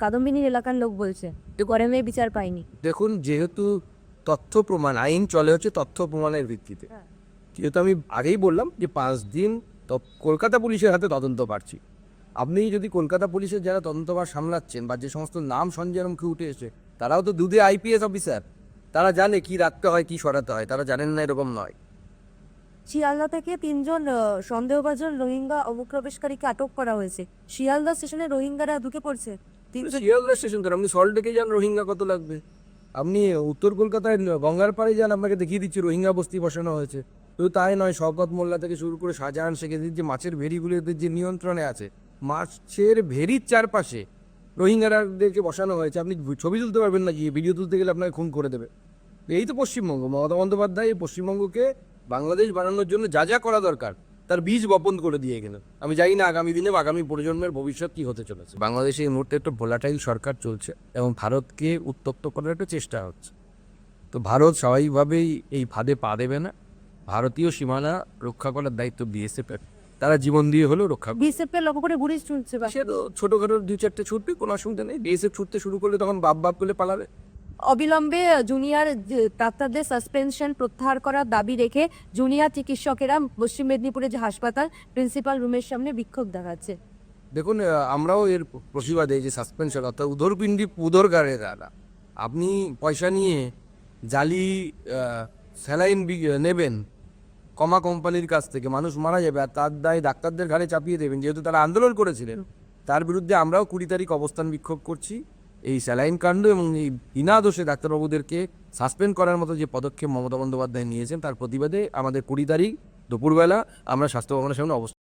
কাদম্বিনীর এলাকার লোক বলছে যে গরমে বিচার পায়নি। দেখুন, যেহেতু তথ্য প্রমাণ আইন চলে হচ্ছে তথ্য প্রমাণের ভিত্তিতে, হ্যাঁ। যেহেতু আমি আগেই বললাম যে 5 দিন তো কলকাতা পুলিশের হাতে তদন্ত পাচ্ছি। আপনি যদি কলকাতা পুলিশের যারা তদন্তভার সামলাচ্ছেন বা যে সমস্ত নাম সঞ্জয় মুখে উঠে এসে, তারাও তো দুধে আইপিএস অফিসার, তারা জানে কি রাখতে হয় কি সরাতে হয়, তারা জানেন না এরকম নয়। শিয়ালদা থেকে 3জন সন্দেহভাজন রোহিঙ্গা অনুপ্রবেশকারীকে আটক করা হয়েছে। শিয়ালদা স্টেশনে রোহিঙ্গারা ঢুকে পড়ছে। শিয়ালদা স্টেশন কেন, আপনি সল্টলেকে যান, রোহিঙ্গা কত লাগবে? আপনি উত্তর কলকাতায় গঙ্গার পাড়ে যান, আপনাকে দেখিয়ে দিচ্ছি রোহিঙ্গা বস্তি বসানো হয়েছে। তো তাই নয়, শওকত মোল্লা থেকে শুরু করে শাহজাহান শেখের যে মাছের ভেড়িগুলোদের যে নিয়ন্ত্রণে আছে, মাছের ভেড়ির চারপাশে রোহিঙ্গাদেরকে বসানো হয়েছে। আপনি ছবি তুলতে পারবেন না, গিয়ে ভিডিও তুলতে গেলে আপনাকে খুন করে দেবে। এই তো পশ্চিমবঙ্গ, মমতা বন্দ্যোপাধ্যায় এই পশ্চিমবঙ্গকে বাংলাদেশ বানানোর জন্য যা যা করা দরকার তার বীজ বপন করে দিয়ে গেল। আমি জানি না আগামী দিনে আগামী প্রজন্মের ভবিষ্যৎ কি হতে চলেছে। বাংলাদেশে এই মুহূর্তে একটা ভোলাটাইল সরকার চলছে এবং ভারতকে উত্তপ্ত করার একটা চেষ্টা হচ্ছে। তো ভারত স্বাভাবিকভাবেই এই ফাঁদে পা দেবে না। ভারতীয় সীমানা রক্ষা করার দায়িত্ব বিএসএফ এর, তারা জীবন দিয়ে হলেও রক্ষা করবে। বিএসএফ কে লক্ষ্য করে গুলি ছুটছে বা সে তো ছোটোখাটো 2-4টে ছুটবে, কোনো অসুবিধা নেই। বিএসএফ ছুটতে শুরু করলে তখন বাপ বাপ করে পালাবে। অবিলম্বে জুনিয়র ডাক্তারদের সাসপেনশন প্রত্যাহার করার দাবি রেখে জুনিয়র চিকিৎসকেরা পশ্চিম মেদিনীপুরের যে হাসপাতাল প্রিন্সিপাল রুমের সামনে বিক্ষোভ দেখাচ্ছে। দেখুন, আমরাও এর প্রতিবাদে যে সাসপেনশন অর্থাৎ উদরপিণ্ডি উদরগারে দ্বারা আপনি পয়সা নিয়ে জালি স্যালাইন নেবেন কমা কোম্পানির কাছ থেকে, মানুষ মারা যাবে আর তার দায় ডাক্তারদের ঘাড়ে চাপিয়ে দেবেন, যেহেতু তারা আন্দোলন করেছিলেন। তার বিরুদ্ধে আমরাও 20 তারিখ অবস্থান বিক্ষোভ করছি। এই স্যালাইন কাণ্ড এবং এই বিনা দোষে ডাক্তারবাবুদেরকে সাসপেন্ড করার মতো যে পদক্ষেপ মমতা বন্দ্যোপাধ্যায় নিয়েছেন তার প্রতিবাদে আমাদের 20 তারিখ দুপুরবেলা আমরা স্বাস্থ্য ভবনের সামনে অবস্থান